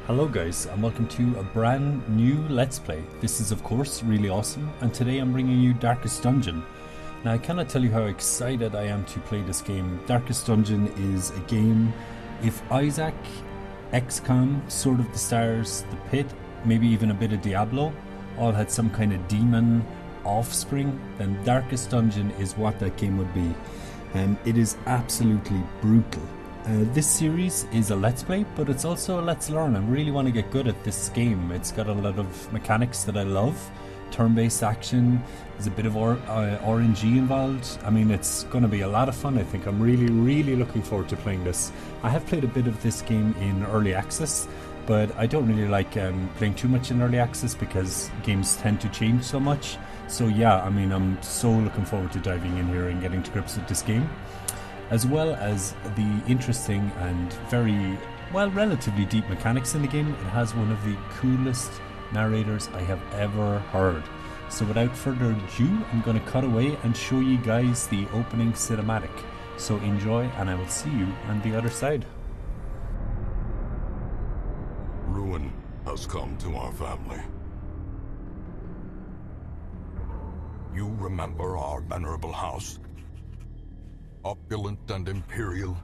Hello guys and welcome to a brand new Let's Play. This is of course really awesome, and today I'm bringing you Darkest Dungeon. Now I cannot tell you how excited I am to play this game. Darkest Dungeon is a game, if Isaac, XCOM, Sword of the Stars, The Pit, maybe even a bit of Diablo all had some kind of demon offspring, then Darkest Dungeon is what that game would be. And it is absolutely brutal. This series is a Let's Play, but it's also a Let's Learn. I really want to get good at this game. It's got a lot of mechanics that I love. Turn-based action, there's a bit of RNG involved. I mean, it's going to be a lot of fun, I think. I'm really looking forward to playing this. I have played a bit of this game in early access, but I don't really like playing too much in early access because games tend to change so much. So yeah, I mean, I'm so looking forward to diving in here and getting to grips with this game, as well as the interesting and very, well, relatively deep mechanics in the game. It has one of the coolest narrators I have ever heard. So without further ado, I'm going to cut away and show you guys the opening cinematic. So enjoy, and I will see you on the other side. Ruin has come to our family. You remember our venerable house? Opulent and imperial,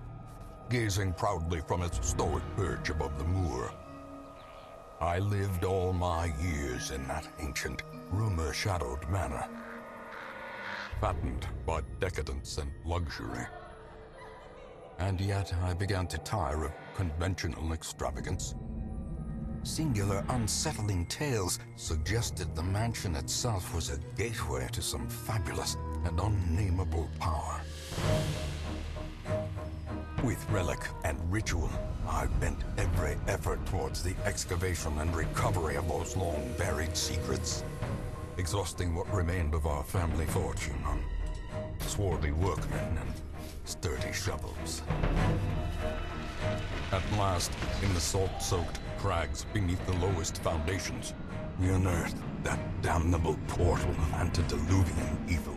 gazing proudly from its stoic perch above the moor. I lived all my years in that ancient, rumor-shadowed manor, fattened by decadence and luxury. And yet I began to tire of conventional extravagance. Singular, unsettling tales suggested the mansion itself was a gateway to some fabulous and unnameable power. With relic and ritual, I bent every effort towards the excavation and recovery of those long-buried secrets, exhausting what remained of our family fortune on swarthy workmen and sturdy shovels. At last, in the salt-soaked crags beneath the lowest foundations, we unearthed that damnable portal of antediluvian evil.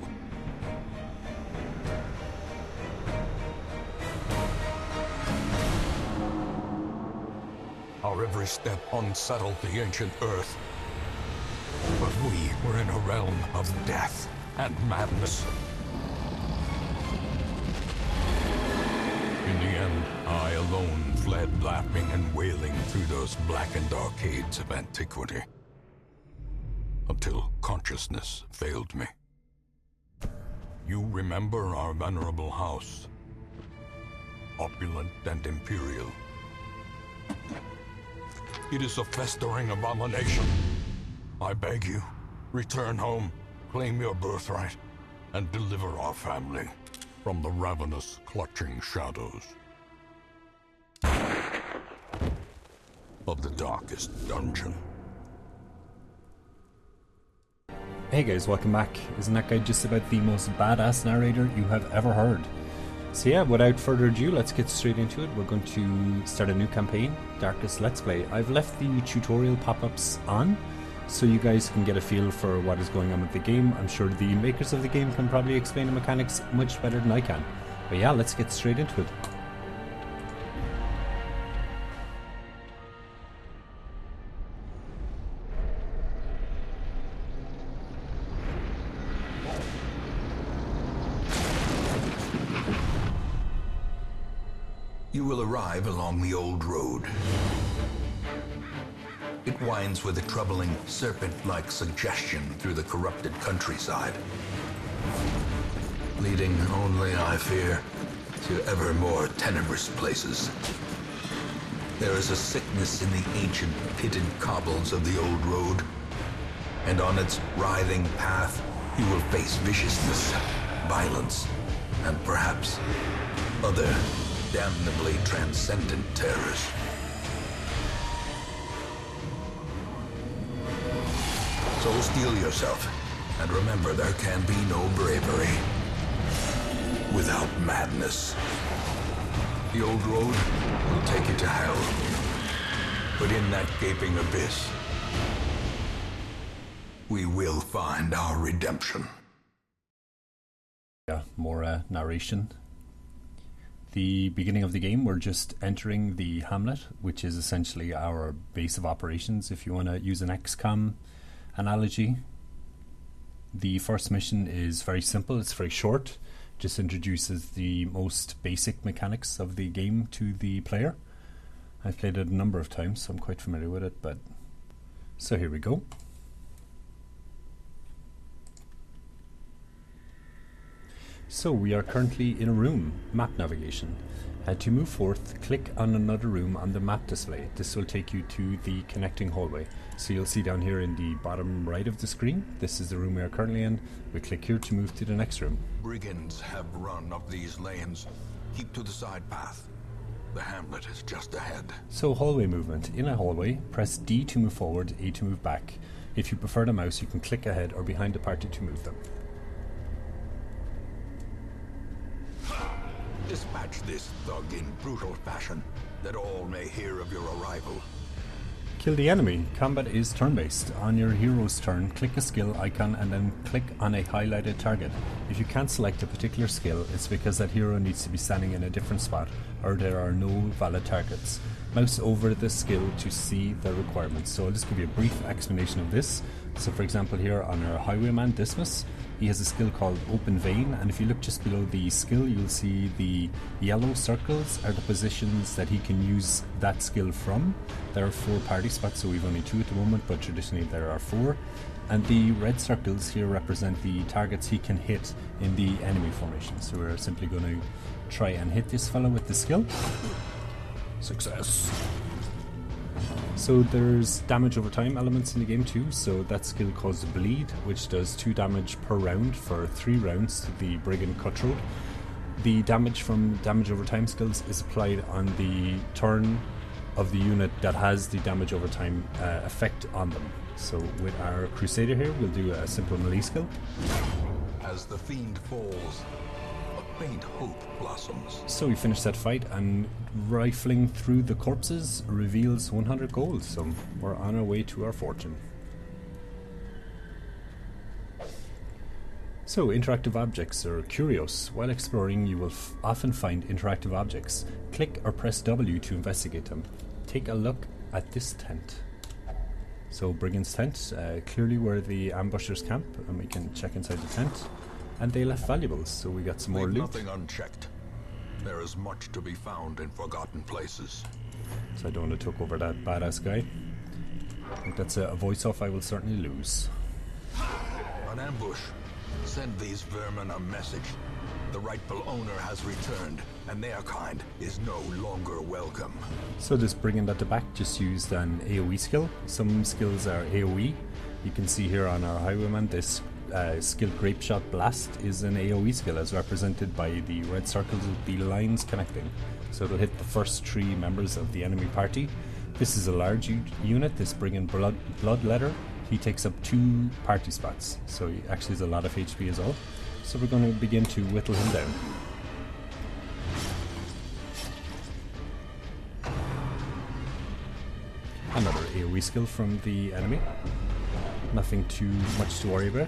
Our every step unsettled the ancient earth, but we were in a realm of death and madness. In the end, I alone fled laughing and wailing through those blackened arcades of antiquity, until consciousness failed me. You remember our venerable house, opulent and imperial. It is a festering abomination. I beg you, return home, claim your birthright, and deliver our family from the ravenous, clutching shadows of the Darkest Dungeon. Hey guys, welcome back. Isn't that guy just about the most badass narrator you have ever heard? So yeah, without further ado, let's get straight into it. We're going to start a new campaign, Darkest Let's Play. I've left the tutorial pop-ups on, so you guys can get a feel for what is going on with the game. I'm sure the makers of the game can probably explain the mechanics much better than I can. But yeah, let's get straight into it. You will arrive along the old road. It winds with a troubling, serpent-like suggestion through the corrupted countryside, leading only, I fear, to ever more tenebrous places. There is a sickness in the ancient, pitted cobbles of the old road, and on its writhing path, you will face viciousness, violence, and perhaps other damnably transcendent terrors. So steel yourself, and remember there can be no bravery without madness. The old road will take you to hell, but in that gaping abyss, we will find our redemption. Yeah, more narration. the beginning of the game, we're just entering the hamlet, which is essentially our base of operations, if you want to use an XCOM analogy. The first mission is very simple, it's very short, just introduces the most basic mechanics of the game to the player. I've played it a number of times, so I'm quite familiar with it, but so here we go. So we are currently in a room, map navigation. To move forth, click on another room on the map display. This will take you to the connecting hallway. So you'll see down here in the bottom right of the screen, this is the room we are currently in. We click here to move to the next room. Brigands have run up these lanes. Keep to the side path. The hamlet is just ahead. So hallway movement. In a hallway, press D to move forward, A to move back. If you prefer the mouse, you can click ahead or behind the party to move them. Dispatch this thug in brutal fashion, that all may hear of your arrival. Kill the enemy. Combat is turn-based. On your hero's turn, click a skill icon and then click on a highlighted target. If you can't select a particular skill, it's because that hero needs to be standing in a different spot, or there are no valid targets. Mouse over the skill to see the requirements. So I'll just give you a brief explanation of this. So for example here on our Highwayman Dismas, he has a skill called Open Vein, and if you look just below the skill, you'll see the yellow circles are the positions that he can use that skill from. There are 4 party spots, so we've only 2 at the moment, but traditionally there are 4. And the red circles here represent the targets he can hit in the enemy formation. So we're simply going to try and hit this fellow with the skill. Success! So there's damage over time elements in the game too, so that skill causes bleed, which does 2 damage per round for 3 rounds to the Brigand Cutthroat. The damage from damage over time skills is applied on the turn of the unit that has the damage over time effect on them. So with our Crusader here, we'll do a simple melee skill. As the fiend falls, a faint hope blossoms. So we finish that fight, and rifling through the corpses reveals 100 gold, so we're on our way to our fortune. So interactive objects, or curios. While exploring, you will often find interactive objects. Click or press W to investigate them. Take a look at this tent. So Brigand's tent, clearly where the ambushers camp, and we can check inside the tent. And they left valuables, so we got some more Leave loot. nothing unchecked. There is much to be found in forgotten places. So I don't want to talk over that badass guy. I think that's a voice-off I will certainly lose. An ambush. Send these vermin a message. The rightful owner has returned, and their kind is no longer welcome. So this Brigand at the back just used an AoE skill. Some skills are AoE. You can see here on our Highwayman this skill Grape Shot Blast is an AoE skill, as represented by the red circles with the lines connecting. So it'll hit the first 3 members of the enemy party. This is a large unit, this Brigand Bloodletter. He takes up 2 party spots, so he actually has a lot of HP as well. So we're going to begin to whittle him down. Another AoE skill from the enemy. Nothing too much to worry about.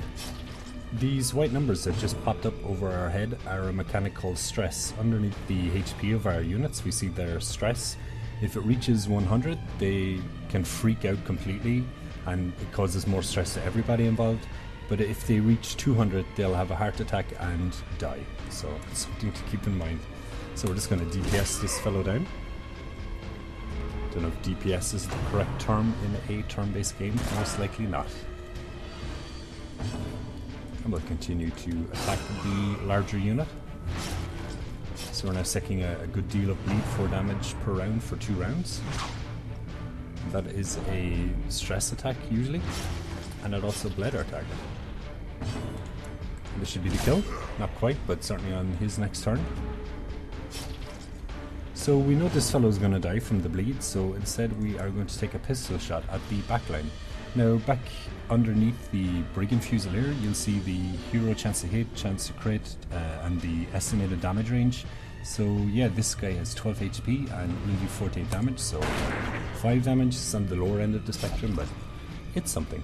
These white numbers that just popped up over our head are a mechanic called stress. Underneath the HP of our units, we see their stress. If it reaches 100, they can freak out completely, and it causes more stress to everybody involved. But if they reach 200, they'll have a heart attack and die. So it's something to keep in mind. So we're just going to DPS this fellow down. Don't know if DPS is the correct term in a turn-based game. Most likely not. And we'll continue to attack the larger unit. So we're now secking a good deal of bleed, 4 damage per round for 2 rounds. That is a stress attack usually, and it also bled our target. This should be the kill. Not quite, but certainly on his next turn. So we know this fellow is going to die from the bleed, so instead we are going to take a pistol shot at the backline. Now back underneath the Brigand Fusilier, you'll see the hero chance to hit, chance to crit, and the estimated damage range. So yeah, this guy has 12 HP and will do 48 damage, so 5 damage is on the lower end of the spectrum, but it's something.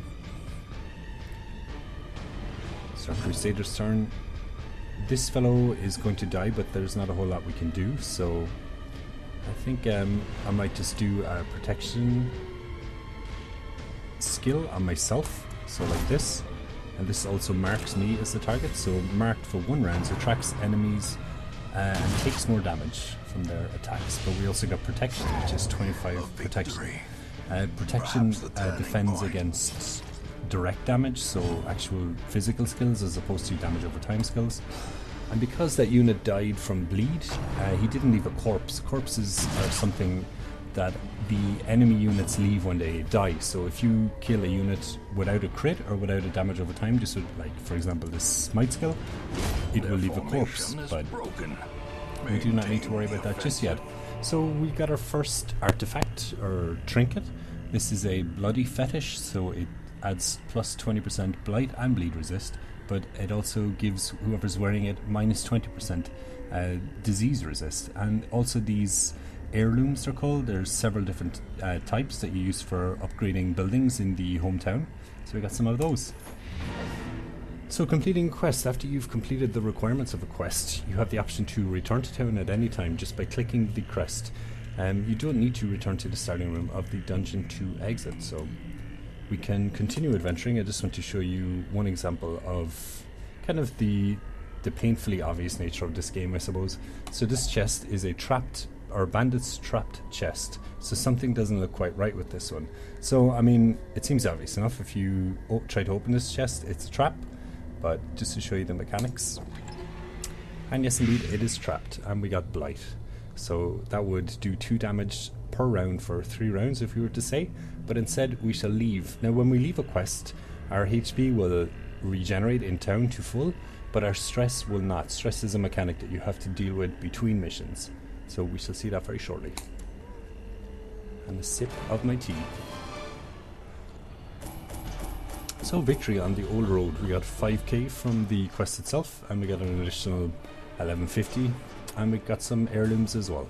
So Crusader's turn. this fellow is going to die, but there's not a whole lot we can do, so I think I might just do a protection skill on myself, so like this, and this also marks me as the target, so marked for 1 round, so tracks enemies and takes more damage from their attacks. But we also got protection, which is 25 protection. Protection defends against direct damage, so actual physical skills as opposed to damage over time skills. And because that unit died from bleed, he didn't leave a corpse. Corpses are something that the enemy units leave when they die. So if you kill a unit without a crit or without a damage over time, just like for example this smite skill, it will leave a corpse, but we do not need to worry about that just yet. So we got our first artifact or trinket. This is a bloody fetish, so it adds plus 20% blight and bleed resist, but it also gives whoever's wearing it minus 20% disease resist. And also these heirlooms, they're called. There's several different types that you use for upgrading buildings in the hometown, so we got some of those. So completing a quest. After you've completed the requirements of a quest, you have the option to return to town at any time just by clicking the crest. You don't need to return to the starting room of the dungeon to exit, so we can continue adventuring. I just want to show you one example of kind of the painfully obvious nature of this game, I suppose. So this chest is a trapped, or bandit's trapped chest, so something doesn't look quite right with this one. So I mean, it seems obvious enough. If you try to open this chest, it's a trap, but just to show you the mechanics, and yes indeed it is trapped, and we got blight, so that would do 2 damage per round for 3 rounds if we were to say, but instead we shall leave. Now when we leave a quest, our HP will regenerate in town to full, but our stress will not. Stress is a mechanic that you have to deal with between missions, so we shall see that very shortly. And a sip of my tea. So victory on the old road. We got 5k from the quest itself, and we got an additional 1150, and we got some heirlooms as well.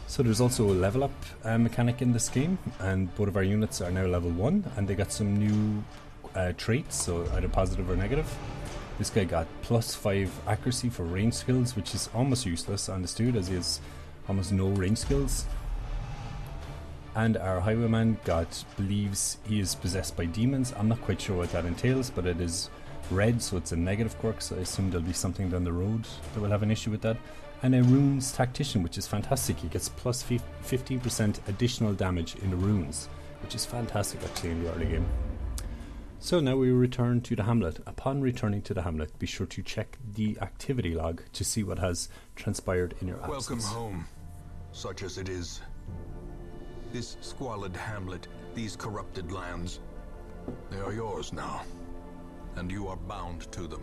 So there's also a level up mechanic in this game, and both of our units are now level 1, and they got some new traits, so either positive or negative. This guy got plus 5 accuracy for range skills, which is almost useless on this dude as he has almost no range skills. And our highwayman believes he is possessed by demons. I'm not quite sure what that entails, but it is red, so it's a negative quirk, so I assume there'll be something down the road that will have an issue with that. And a runes tactician, which is fantastic. He gets plus 15% additional damage in the runes, which is fantastic actually in the early game. So now we return to the hamlet. Upon returning to the hamlet, be sure to check the activity log to see what has transpired in your absence. Welcome home, such as it is. This squalid hamlet, these corrupted lands, they are yours now, and you are bound to them.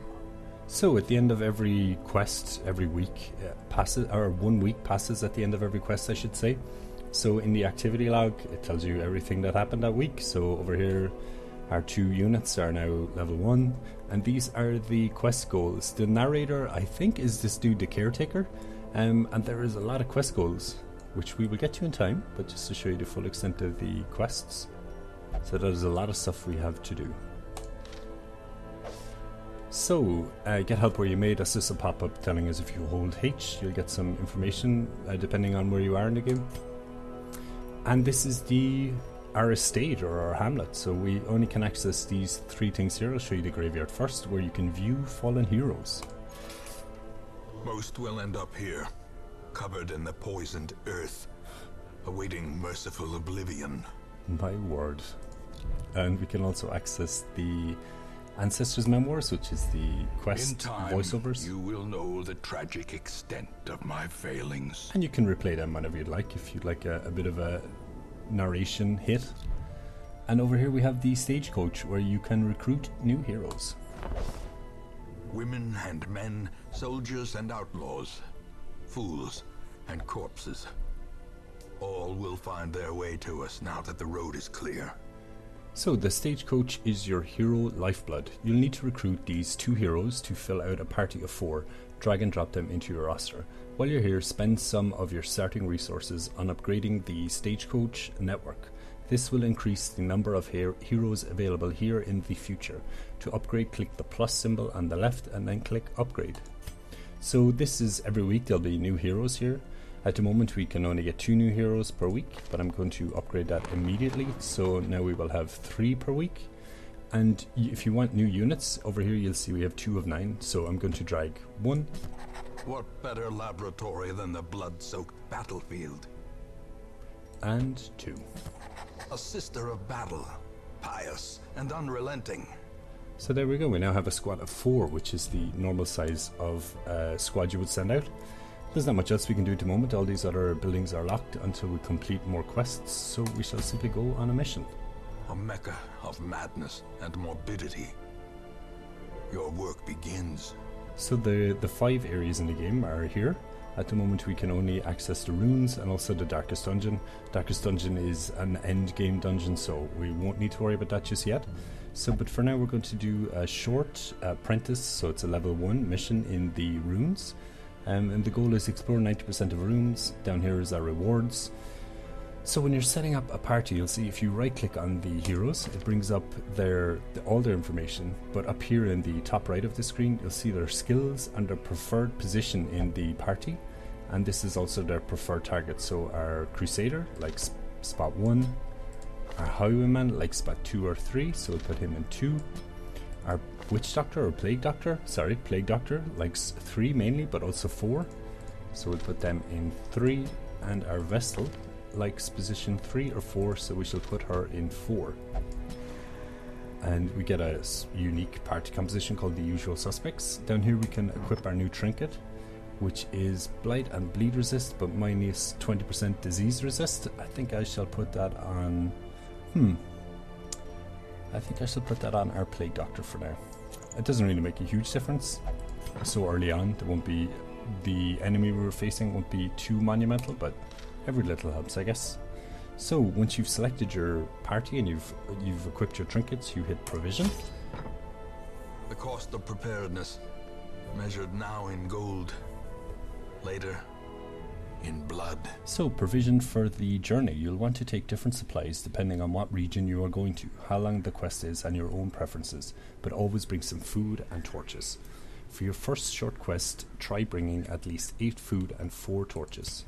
So at the end of every quest, every week passes, or 1 week passes at the end of every quest, I should say. So in the activity log, it tells you everything that happened that week. So over here, our 2 units are now level 1, and these are the quest goals. The narrator, I think, is this dude, the caretaker, and there is a lot of quest goals, which we will get to in time, but just to show you the full extent of the quests. So there's a lot of stuff we have to do. So, get help where you may. That's just a pop-up telling us if you hold H, you'll get some information depending on where you are in the game. And this is our estate or our hamlet, so we only can access these 3 things here. I'll show you the graveyard first, where you can view fallen heroes. Most will end up here, covered in the poisoned earth, awaiting merciful oblivion. My word. And we can also access the Ancestors' Memoirs, which is the quest In time, voiceovers. You will know the tragic extent of my failings. And you can replay them whenever you'd like, if you'd like a bit of a narration hit. And over here we have the stagecoach, where you can recruit new heroes. Women and men, soldiers and outlaws, fools and corpses. All will find their way to us now that the road is clear. So the stagecoach is your hero lifeblood. You'll need to recruit these 2 heroes to fill out a party of 4. Drag and drop them into your roster. While you're here, spend some of your starting resources on upgrading the stagecoach network. This will increase the number of heroes available here in the future. To upgrade, click the plus symbol on the left and then click upgrade. So this is every week there'll be new heroes here. At the moment we can only get 2 new heroes per week, but I'm going to upgrade that immediately. So now we will have 3 per week. And if you want new units, over here you'll see we have 2 of 9. So I'm going to drag 1. What better laboratory than the blood-soaked battlefield? And 2. A sister of battle, pious and unrelenting. So there we go, we now have a squad of 4, which is the normal size of squad you would send out. There's not much else we can do at the moment. All these other buildings are locked until we complete more quests, so we shall simply go on a mission. A mecca of madness and morbidity. Your work begins. So the 5 areas in the game are here. At the moment we can only access the runes and also the Darkest Dungeon. Darkest Dungeon is an end game dungeon, so we won't need to worry about that just yet. So, but for now we're going to do a short apprentice, so it's a level 1 mission in the runes. And the goal is explore 90% of rooms. Down here is our rewards. So when you're setting up a party, you'll see if you right click on the heroes, it brings up all their information. But up here in the top right of the screen, you'll see their skills and their preferred position in the party. And this is also their preferred target. So our Crusader likes spot 1. Our Highwayman likes spot 2 or 3, so we'll put him in 2. Our Witch Doctor or Plague Doctor, Plague Doctor likes 3 mainly, but also 4. So we'll put them in 3. And our Vestal likes position 3 or 4, so we shall put her in 4. And we get a unique party composition called the Usual Suspects. Down here we can equip our new trinket, which is Blight and Bleed Resist, but minus 20% Disease Resist. I think I shall put that on... I think I shall put that on our Plague Doctor for now. It doesn't really make a huge difference. So early on, the enemy we were facing won't be too monumental, but every little helps, I guess. So once you've selected your party and you've equipped your trinkets, you hit provision. The cost of preparedness, measured now in gold, later in blood. So provision for the journey. You'll want to take different supplies depending on what region you are going to, how long the quest is and your own preferences, but always bring some food and torches. For your first short quest, try bringing at least 8 food and 4 torches.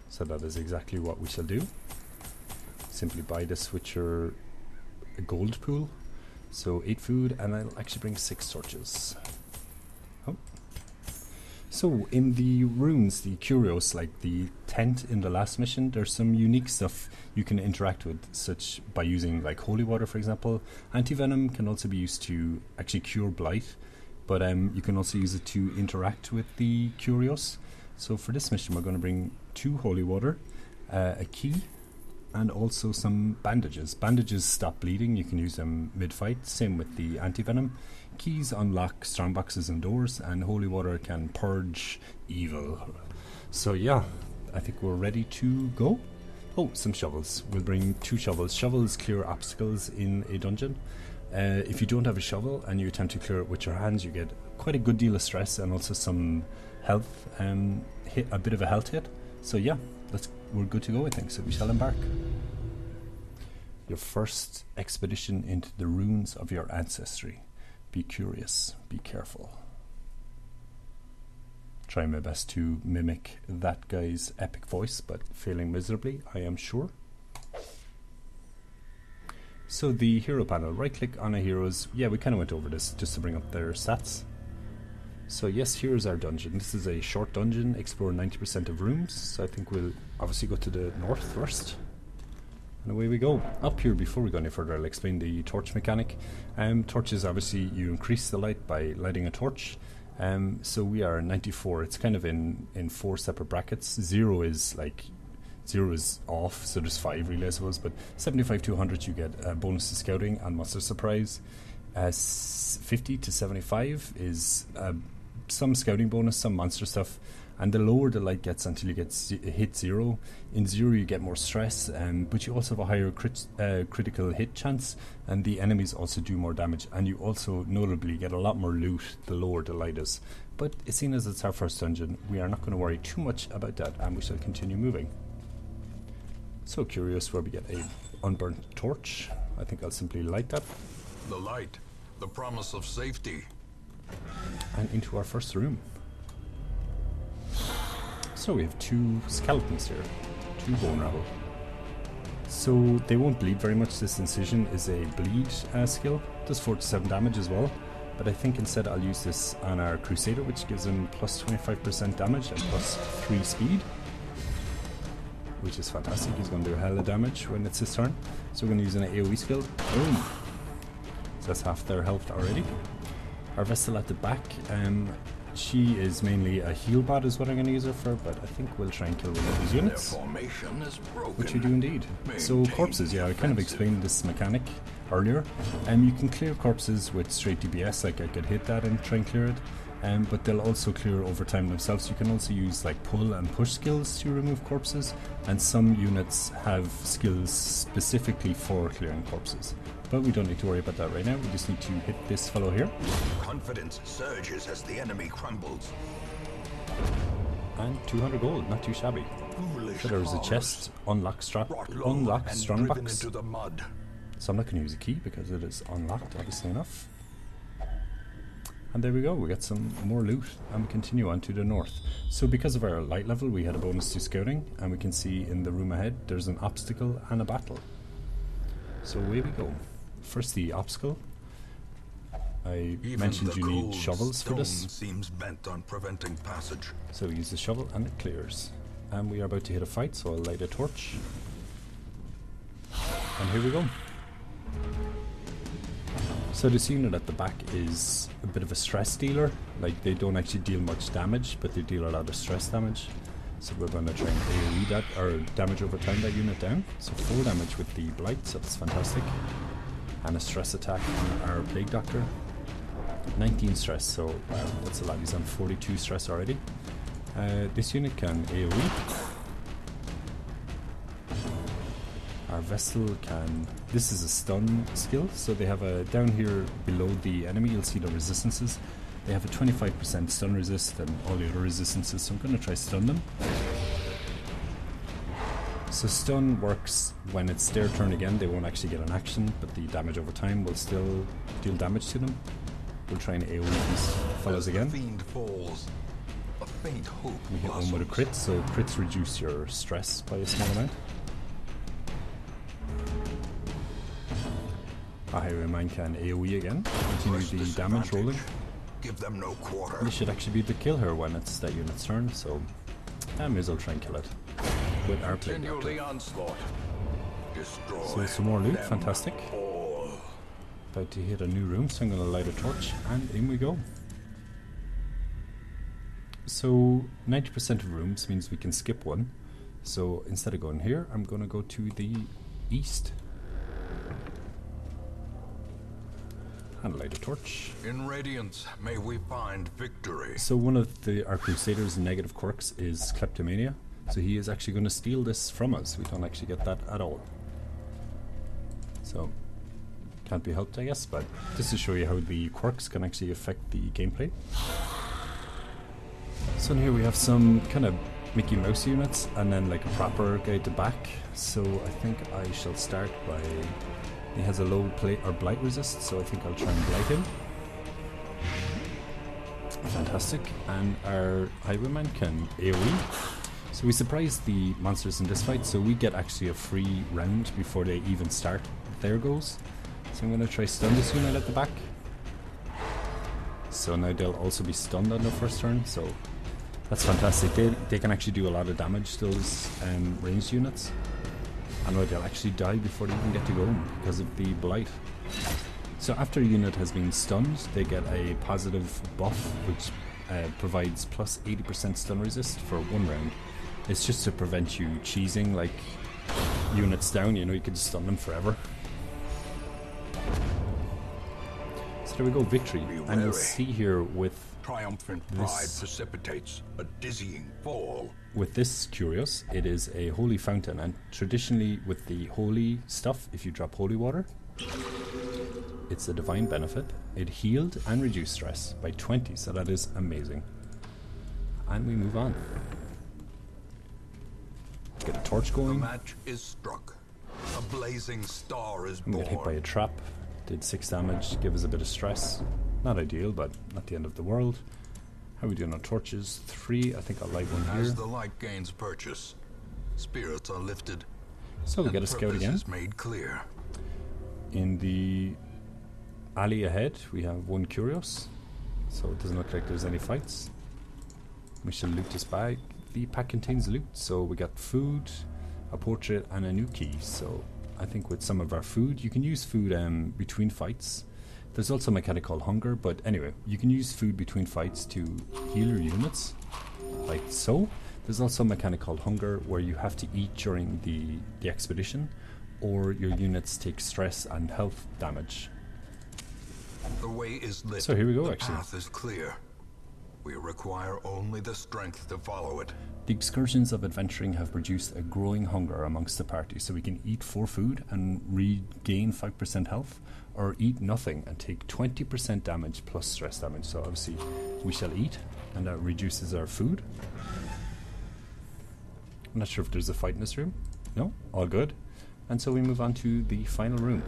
So that is exactly what we shall do. Simply buy this with your gold pool. So 8 food, and I'll actually bring 6 torches. Oh. So in the runes, the curios, like the tent in the last mission, there's some unique stuff you can interact with, such by using like holy water, for example. Anti-venom can also be used to actually cure blight, but you can also use it to interact with the curios. So for this mission we're going to bring 2 holy water, a key, and also some bandages. Bandages stop bleeding, you can use them mid-fight, same with the anti-venom. Keys unlock strongboxes and doors, and holy water can purge evil. So yeah, I think we're ready to go. Oh, some shovels. We'll bring 2 shovels. Shovels clear obstacles in a dungeon. If you don't have a shovel and you attempt to clear it with your hands, you get quite a good deal of stress and also some health, hit a bit of a health hit. So yeah, we're good to go, I think. So we shall embark. Your first expedition into the ruins of your ancestry. Be curious, be careful. Trying my best to mimic that guy's epic voice, but failing miserably, I am sure. So the hero panel, right click on a hero's. Yeah, we kind of went over this just to bring up their stats. So yes, here's our dungeon. This is a short dungeon, explore 90% of rooms. So I think we'll obviously go to the north first. And away we go. Up here, before we go any further, I'll explain the torch mechanic. Torches, obviously, you increase the light by lighting a torch. So we are 94. It's kind of in 4 separate brackets. 0 is off, so there's 5 really, I suppose. But 75 to 100, you get a bonus to scouting and monster surprise. 50 to 75 is some scouting bonus, some monster stuff. And the lower the light gets until you get hit 0. In 0 you get more stress, but you also have a higher critical hit chance, and the enemies also do more damage, and you also notably get a lot more loot the lower the light is. But seeing as it's our first dungeon, we are not going to worry too much about that, and we shall continue moving. So curious where we get a unburnt torch. I think I'll simply light that. The light, the promise of safety. And into our first room. So we have 2 skeletons here, 2 bone rabble. So they won't bleed very much. This incision is a bleed skill, does 4 to 7 damage as well. But I think instead I'll use this on our Crusader, which gives him plus 25% damage and plus 3 speed. Which is fantastic. He's going to do a hell of damage when it's his turn. So we're going to use an AoE skill. Boom! So that's half their health already. Our Vestal at the back, she is mainly a heal bot is what I'm going to use her for, but I think we'll try and kill one of these units. Which you do indeed. So corpses, yeah, I kind of explained this mechanic earlier. You can clear corpses with straight DPS, like I could hit that and try and clear it. But they'll also clear over time themselves. You can also use like pull and push skills to remove corpses, and some units have skills specifically for clearing corpses. But we don't need to worry about that right now. We just need to hit this fellow here. Confidence surges as the enemy crumbles. And 200 gold, not too shabby. So there's a chest, unlock strong box. Into the mud. So I'm not going to use a key because it is unlocked, obviously enough. And there we go, we got some more loot, and we continue on to the north. So because of our light level, we had a bonus to scouting, and we can see in the room ahead, there's an obstacle and a battle. So away we go. First the obstacle. I mentioned you need shovels for this. Seems bent on preventing passage. So we use the shovel and it clears. And we are about to hit a fight, so I'll light a torch. And here we go. So this unit at the back is a bit of a stress dealer. Like, they don't actually deal much damage, but they deal a lot of stress damage. So we're going to try and AoE that, or damage over time that unit down. So 4 damage with the blight, so that's fantastic. And a stress attack on our Plague Doctor. 19 stress, so wow, that's a lot. He's on 42 stress already. This unit can AoE. Our Vestal can... This is a stun skill, so they have a... Down here below the enemy, you'll see the resistances. They have a 25% stun resist and all the other resistances, so I'm going to try stun them. So stun works when it's their turn again. They won't actually get an action, but the damage over time will still deal damage to them. We'll try and AoE these fellows again. Fiend falls, a faint hope we hit one with a crit, so crits reduce your stress by a small amount. Our Highwayman can AoE again, continue the damage rolling. Give them no quarter. This should actually be able to kill her when it's that unit's turn, so I may as well try and kill it with our Plague Doctor. So some more loot, fantastic. About to hit a new room, so I'm going to light a torch, and in we go. So 90% of rooms means we can skip one. So instead of going here, I'm going to go to the east. And light a torch. In Radiance, may we find victory. So one of our Crusader's negative quirks is kleptomania. So he is actually going to steal this from us. We don't actually get that at all. So, can't be helped, I guess, but just to show you how the quirks can actually affect the gameplay. So in here we have some kind of Mickey Mouse units, and then like a proper guy at the back. So I think I shall start by... He has a low blight resist, so I think I'll try and blight him. Fantastic. And our Highwayman can AoE. So we surprise the monsters in this fight, so we get actually a free round before they even start their goes. So I'm going to try stun this unit at the back. So now they'll also be stunned on their first turn, so that's fantastic. They can actually do a lot of damage, those ranged units. And they'll actually die before they even get to go because of the blight. So after a unit has been stunned, they get a positive buff which provides plus 80% stun resist for 1 round. It's just to prevent you cheesing like units down, you know, you could stun them forever. So there we go, victory. And you'll see here with triumphant pride precipitates a dizzying fall. With this Curios, it is a holy fountain, and traditionally with the holy stuff, if you drop holy water, it's a divine benefit. It healed and reduced stress by 20, so that is amazing. And we move on. Get a torch The going. match is struck. A blazing star is We born. got hit by a trap. Did 6 damage. Give us a bit of stress. Not ideal, but not the end of the world. How are we doing on torches? 3. I think I'll light one As here. the light gains purchase, spirits are lifted. So we and get a scout purpose again. is made clear. In the alley ahead, we have 1 Curios. So it doesn't look like there's any fights. We shall loot this bag. The pack contains loot, so we got food, a portrait, and a new key. So I think with some of our food, you can use food between fights. There's also a mechanic called hunger, but anyway, you can use food between fights to heal your units, like so. There's also a mechanic called hunger, where you have to eat during the expedition, or your units take stress and health damage. The way is lit. So here we go, The actually. path is clear. We require only the strength to follow it. The excursions of adventuring have produced a growing hunger amongst the party, so we can eat 4 food and regain 5% health, or eat nothing and take 20% damage plus stress damage. So obviously we shall eat, and that reduces our food. I'm not sure if there's a fight in this room. No? All good. And so we move on to the final room.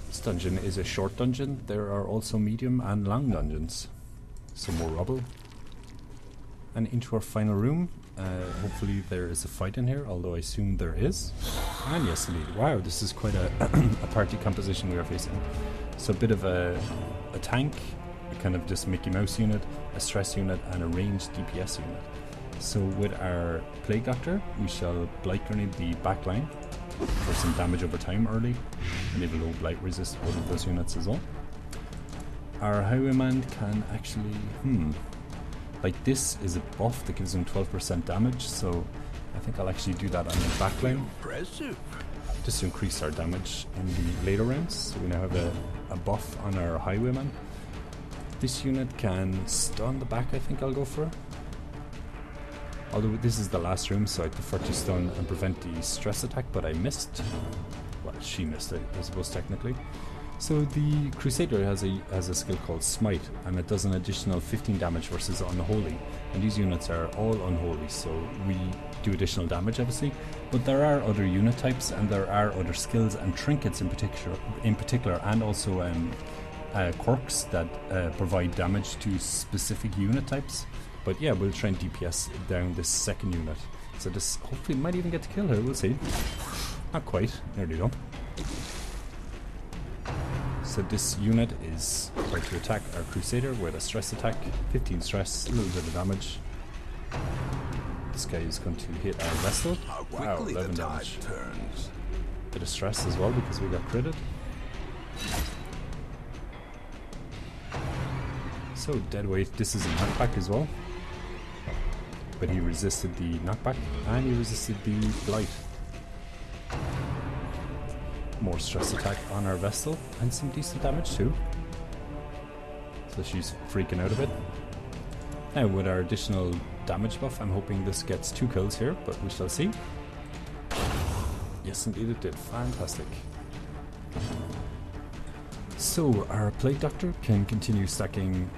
This dungeon is a short dungeon. There are also medium and long dungeons. Some more rubble. And into our final room. Hopefully there is a fight in here, although I assume there is. And yes, indeed. Wow, this is quite a, a party composition we are facing. So a bit of a tank, a kind of just Mickey Mouse unit, a stress unit, and a ranged DPS unit. So with our Plague Doctor, we shall Blight Grenade the back line for some damage over time early, and even though Blight resist both of those units as well. Our Highwayman can actually, like this is a buff that gives him 12% damage, so I think I'll actually do that on the back line, Impressive. just to increase our damage in the later rounds. So we now have a buff on our Highwayman. This unit can stun the back, I think I'll go for. Although this is the last room, so I prefer to stun and prevent the stress attack, but I missed. Well, she missed, I suppose, technically. So the Crusader has a skill called Smite, and it does an additional 15 damage versus Unholy. And these units are all Unholy, so we do additional damage, obviously. But there are other unit types, and there are other skills and trinkets in particular, and also quirks that provide damage to specific unit types. But yeah, we'll try and DPS down this second unit. So this hopefully might even get to kill her, we'll see. Not quite, nearly done. So this unit is going to attack our Crusader with a stress attack. 15 stress, a little bit of damage. This guy is going to hit our Vestal. How Wow, quickly 11 the tide damage. turns. Bit of stress as well because we got critted. So deadweight, this is a knockback as well. But he resisted the knockback and he resisted the blight. More stress attack on our Vestal and some decent damage too. So she's freaking out a bit. Now with our additional damage buff, I'm hoping this gets 2 kills here, but we shall see. Yes, indeed it did. Fantastic. So our Plague Doctor can continue stacking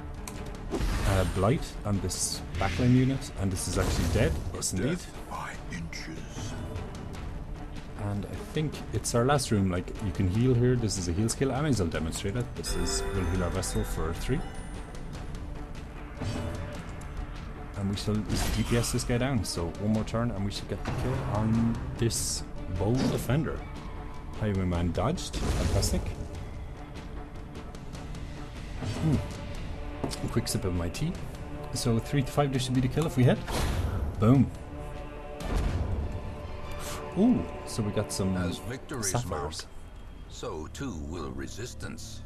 Blight on this backline unit, and this is actually dead. Yes, indeed. Death by inches. And I think it's our last room. Like, you can heal here. This is a heal skill. I may as well demonstrate it. This is, we'll heal our Vestal for 3. And we shall just DPS this guy down. So one more turn and we should get the kill on this bold defender. Highwayman dodged. Fantastic. A quick sip of my tea. So 3 to 5, this should be the kill if we hit. Boom. Ooh, so we got some As victories sapphires. mount, so too will resistance.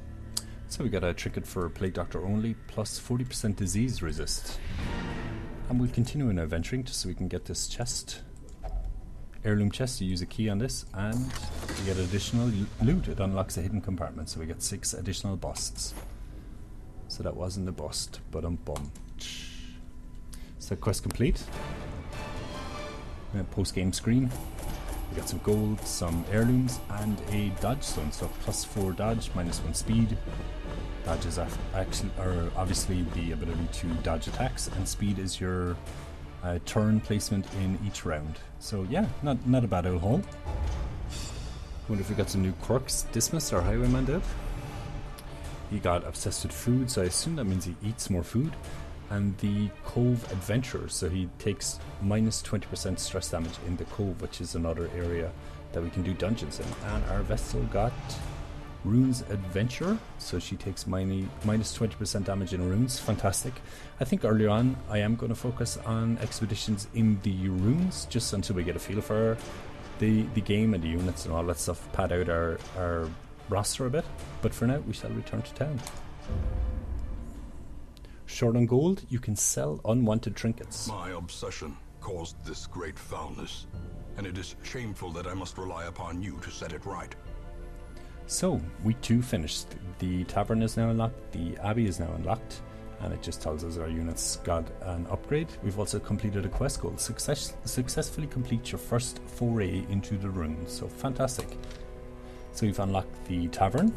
So we got a trinket for Plague Doctor only, plus 40% disease resist. And we'll continue in adventuring just so we can get this chest. Heirloom chest, you use a key on this, and you get additional loot. It unlocks a hidden compartment, so we get 6 additional busts. So that wasn't a bust, but bum. So quest complete. Post-game screen. We got some gold, some heirlooms, and a dodge stone. So plus 4 dodge, minus 1 speed. Dodge is actually, or obviously the ability to dodge attacks, and speed is your turn placement in each round. So yeah, not a bad old haul. Wonder if we got some new quirks. Dismas, our highwayman, did. He got obsessed with food, so I assume that means he eats more food. And the Cove Adventurer, so he takes minus 20% stress damage in the Cove, which is another area that we can do dungeons in. And our Vestal got Runes Adventurer, so she takes minus 20% damage in runes. Fantastic. I think earlier on I am going to focus on expeditions in the runes, just until we get a feel for the game and the units and all that stuff, pad out our roster a bit. But for now, we shall return to town. Short on gold, you can sell unwanted trinkets. My obsession caused this great foulness, and it is shameful that I must rely upon you to set it right. So, week 2 finished. The tavern is now unlocked, the abbey is now unlocked, and it just tells us our units got an upgrade. We've also completed a quest goal. Successfully complete your first foray into the ruins. So, fantastic. So we've unlocked the tavern.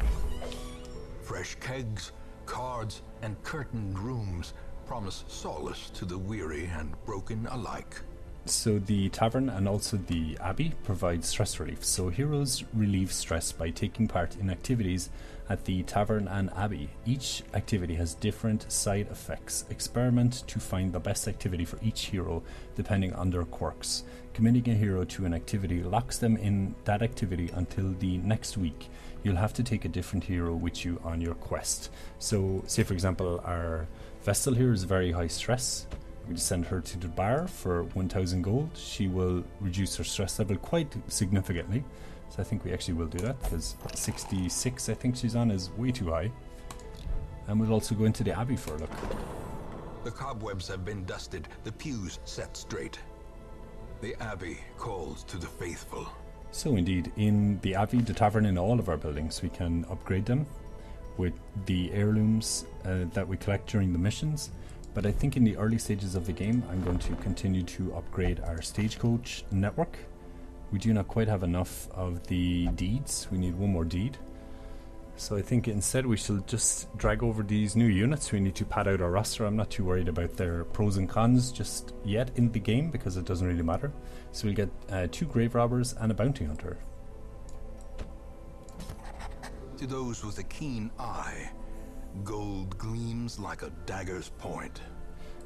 Fresh kegs, cards, and curtained rooms promise solace to the weary and broken alike. So the tavern and also the abbey provide stress relief. So heroes relieve stress by taking part in activities at the tavern and abbey. Each activity has different side effects. Experiment to find the best activity for each hero depending on their quirks. Committing a hero to an activity locks them in that activity until the next week. You'll have to take a different hero with you on your quest. So say for example our Vestal here is very high stress. We just send her to the bar for 1000 gold. She will reduce her stress level quite significantly. So I think we actually will do that, because 66 I think she's on is way too high. And we'll also go into the abbey for a look. The cobwebs have been dusted, the pews set straight. The abbey calls to the faithful. So indeed, in the abbey, the tavern, in all of our buildings, we can upgrade them with the heirlooms that we collect during the missions. But I think in the early stages of the game, I'm going to continue to upgrade our stagecoach network. We do not quite have enough of the deeds. We need one more deed. So I think instead we shall just drag over these new units. We need to pad out our roster. I'm not too worried about their pros and cons just yet in the game, because it doesn't really matter. So we'll get 2 grave robbers and a bounty hunter. To those with a keen eye, gold gleams like a dagger's point.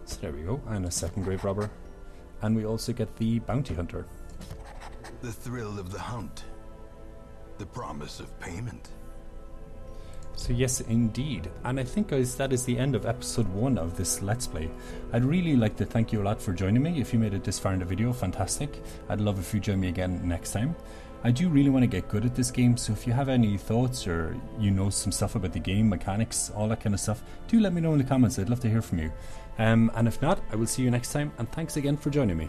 So there we go, and a second grave robber. And we also get the bounty hunter. The thrill of the hunt. The promise of payment. So yes, indeed. And I think, guys, that is the end of episode 1 of this Let's Play. I'd really like to thank you a lot for joining me. If you made it this far in the video, fantastic. I'd love if you join me again next time. I do really want to get good at this game, so if you have any thoughts or you know some stuff about the game, mechanics, all that kind of stuff, do let me know in the comments. I'd love to hear from you. And if not, I will see you next time, and thanks again for joining me.